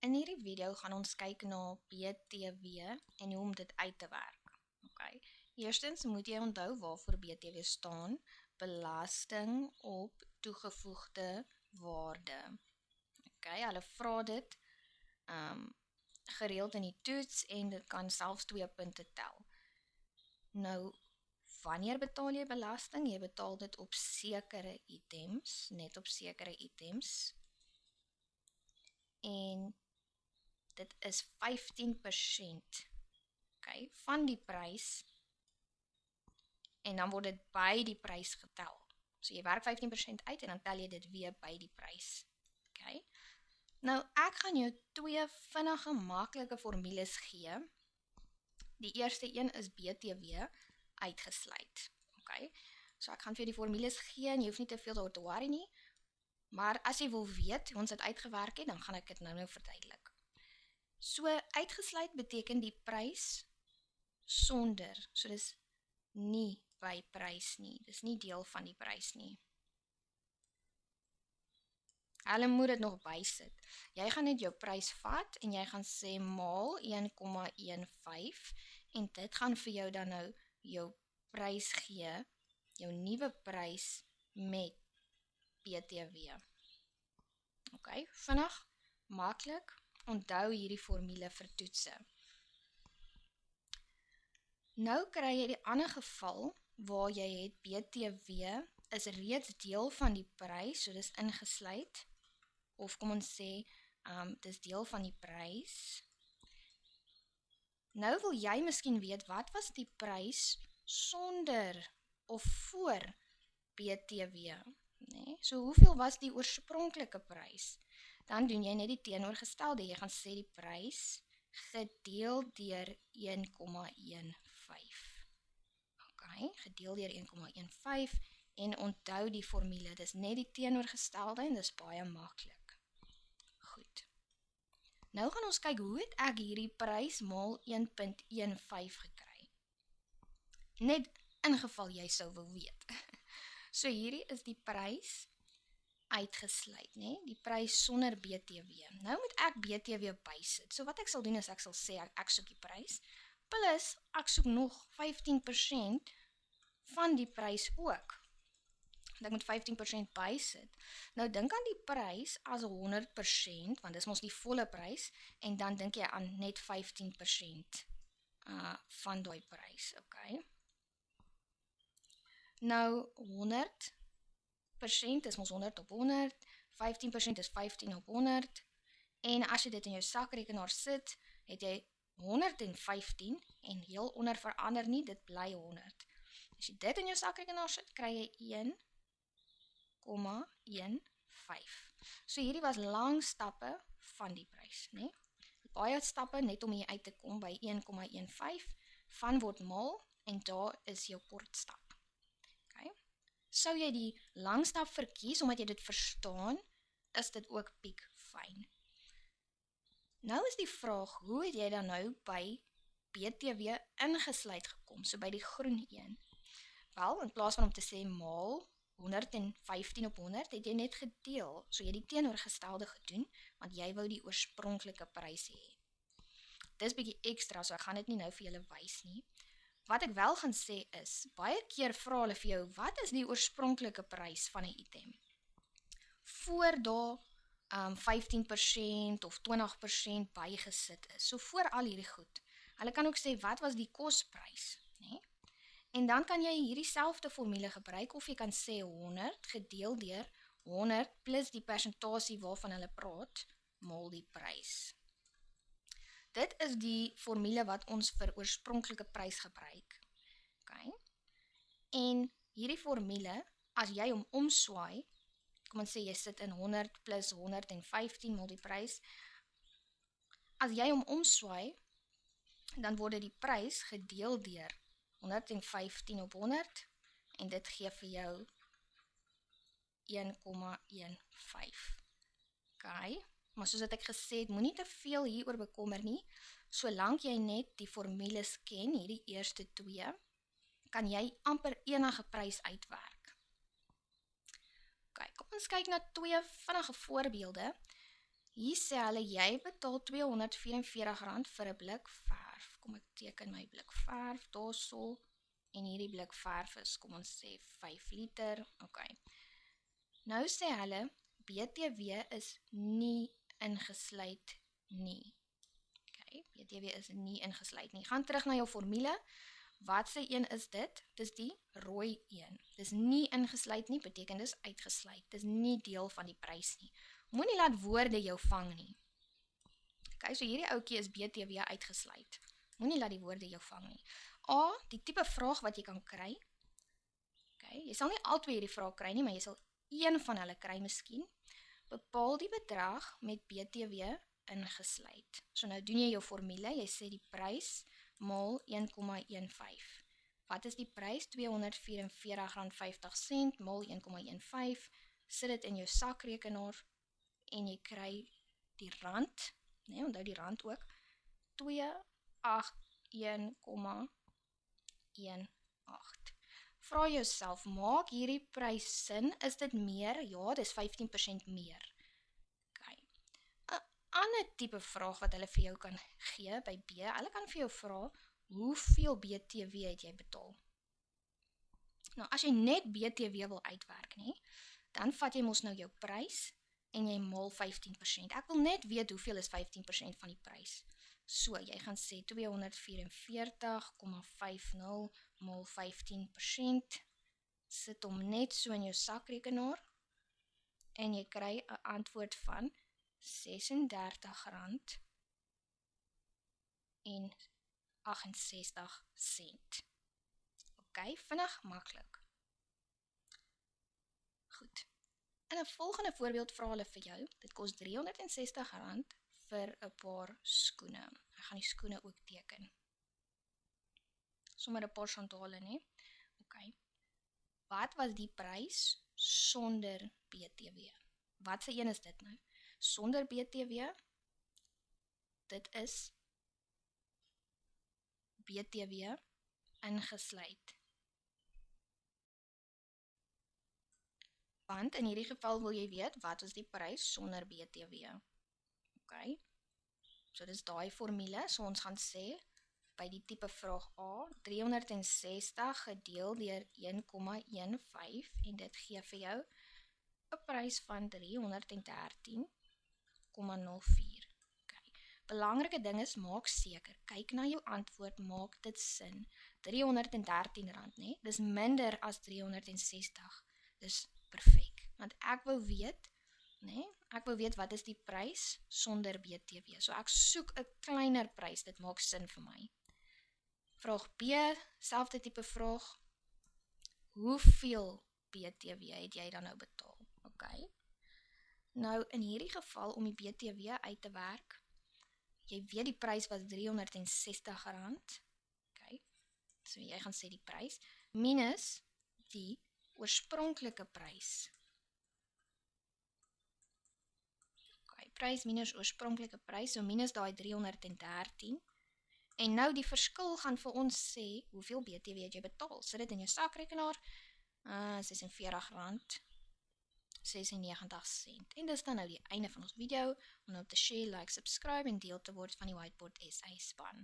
In hierdie video gaan ons kyk na BTW en hoe om dit uit te werk. Okay. Eerstens moet jy onthou waarvoor BTW staan, belasting op toegevoegde waarde. Okay, hulle vra dit gereeld in die toets en dit kan selfs 2 punte tel. Nou, wanneer betaal jy belasting? Jy betaal dit op sekere items, net op sekere items. En dit is 15% okay, van die prys en dan word dit by die prys getel. So jy werk 15% uit en dan tel jy dit weer by die prys. Okay. Nou ek gaan jou 2 vinnige maklike formules gee. Die eerste een is BTW uitgesluit. Okay. So ek gaan vir jou die formules gee en jy hoef nie te veel daaroor te worry nie. Maar as jy wil weet hoe ons dit uitgewerk het, dan gaan ek dit nou verduidelik. So uitgesluit beteken die prys sonder. So dis nie by prys nie. Dis nie deel van die prys nie. Hulle moet dit nog bysit. Jy gaan net jou prys vat en jy gaan sê maal 1,15 en dit gaan vir jou dan nou jou prys gee, jou nuwe prys met BTW. Okay, vinnig, maklik, onthou hierdie formule vir toetse. Nou kry jy die ander geval waar jy het BTW is reeds deel van die prys, so dis ingesluit, of kom ons sê, dis deel van die prys. Nou wil jy miskien weet, wat was die prys sonder of voor BTW? Nee? So hoeveel was die oorspronklike prys? Dan doen jy net die teenoorgestelde. Jy gaan sê die prys gedeel deur 1,15. Okay, gedeel deur 1,15 en onthou die formule. Dis net die teenoorgestelde en dis baie maklik. Goed. Nou gaan ons kyk hoe het ek hierdie prys maal 1,15 gekry. Net in geval jy sou wil weet. So hierdie is die prys uitgesluit, nee? Die prys sonder BTW. Nou moet ek BTW bysit. So wat ek sal doen is ek sal sê ek soek die prys, plus ek soek nog 15% van die prys ook. Want ek moet 15% bysit. Nou dink aan die prys as 100%, want dis mos die volle prys, en dan dink jy aan net 15% van die prys, okay? Nou 100% is ons 100 op 100, 15% is 15 op 100, en as jy dit in jou sakrekenaar sit, het jy 115, en heel onder verander nie, dit bly 100. As jy dit in jou sakrekenaar sit, kry jy 1,15. So hierdie was lang stappe van die prys, nee? Baie stappe net om hier uit te kom by 1,15, van word maal, en daar is jou kort stap. Sou jy die langstap verkies, omdat jy dit verstaan, is dit ook piek fyn. Nou is die vraag, hoe het jy dan nou by BTW ingesluit gekom, so by die groen een? Wel, in plaas van om te sê maal 115 op 100, het jy net gedeel, so jy die teenoorgestelde gedoen, want jy wou die oorspronklike prys hê. Dis bietjie ekstra, so ek gaan dit nie nou vir julle wys nie. Wat ek wel gaan sê is, baie keer vra hulle vir jou, wat is die oorspronklike prys van 'n item? Voor daar 15% of 20% bygesit is, so voor al hierdie goed. Hulle kan ook sê, wat was die kosprys? Nee? En dan kan jy hierdie selfde formule gebruik, of jy kan sê 100 gedeel deur 100 plus die persentasie waarvan hulle praat, maal die prys. Dit is die formule wat ons vir oorspronklike prys gebruik. Okay. En hierdie formule, as jy hom omswaai, kom ons sê jy sit in 100 plus 115 maal die prys, as jy hom omswaai, dan word die prys gedeel deur 115 op 100, en dit gee vir jou 1,15. Okay. Maar soos wat ek gesê het, moenie te veel hieroor bekommer nie, solank jy net die formules ken, hierdie eerste 2, kan jy amper enige prys uitwerk. Okay, kom ons kyk na 2 vinnige voorbeelde. Hier sê hulle, jy betaal R244 vir 'n blik verf. Kom ek teken my blik verf, daarso. En hierdie blik verf is, kom ons sê, 5 liter. Ok. Nou sê hulle, BTW is nie ingesluit nie. Ok, BTW is nie ingesluit nie. Gaan terug na jou formule. Wat se een is dit? Dis die rooi een. Dis nie ingesluit nie, beteken dis uitgesluit. Dis nie deel van die prys nie. Moenie laat woorde jou vang nie. Ok, so hierdie ouetjie is BTW uitgesluit. Moenie laat die woorde jou vang nie. A, die tipe vraag wat jy kan kry. Ok, jy sal nie al twee hierdie vraag kry nie, maar jy sal een van hulle kry miskien. Bepaal die bedrag met BTW ingesluit. So nou doen jy jou formule, jy sê die prys maal 1,15. Wat is die prys? R244,50 maal 1,15. Sit dit in jou sakrekenaar en jy kry die rand, nee, onthou die rand ook, 281,18. Vra jouself, maak hierdie prys sin? Is dit meer? Ja, dis 15% meer. Okay. 'n Ander tipe vraag wat hulle vir jou kan gee by B, hulle kan vir jou vra, hoeveel BTW het jy betaal? Nou, as jy net BTW wil uitwerk, nie, dan vat jy mos nou jou prys en jy maal 15%. Ek wil net weet hoeveel is 15% van die prys. So, jy gaan sê 244,50 maal 15%. Sit hom net so in jou sakrekenaar en jy kry 'n antwoord van R36,68. Ok, vinnig, maklik. Goed. In 'n volgende voorbeeld vra hulle vir jou, dit kos R360 vir 'n paar skoene. Ek gaan die skoene ook teken. Sommer 'n paar sandale, né? Ok. Wat was die prys sonder BTW? Wat se een is dit nou? Sonder BTW, dit is BTW ingesluit. Want in hierdie geval wil jy weet, wat is die prys sonder BTW? Ok, so dis daai formule, so ons gaan sê, by die tipe vraag A, 360 gedeel deur 1,15 en dit gee vir jou 'n prys van 313,04. Okay. Belangrike ding is, maak seker, kyk na jou antwoord, maak dit sin. R313, né? Dis minder as 360. Dis perfek, want ek wou weet, né? Ek wil weet wat is die prys sonder BTW. So ek soek 'n kleiner prys, dit maak sin vir my. Vraag B, selfde tipe vraag. Hoeveel BTW het jy dan nou betaal? Ok. Nou, in hierdie geval, om die BTW uit te werk, jy weet die prys was R360. Ok. So jy gaan sê die prys, minus die oorspronklike prys. Ok, prys minus oorspronklike prys, so minus daai 313. En nou die verskil gaan vir ons sê, hoeveel BTW het jy betaal? Sit dit in jou sakrekenaar, R46,96. En dis dan nou die einde van ons video. Om nou te share, like, subscribe en deel te word van die Whiteboard SA span.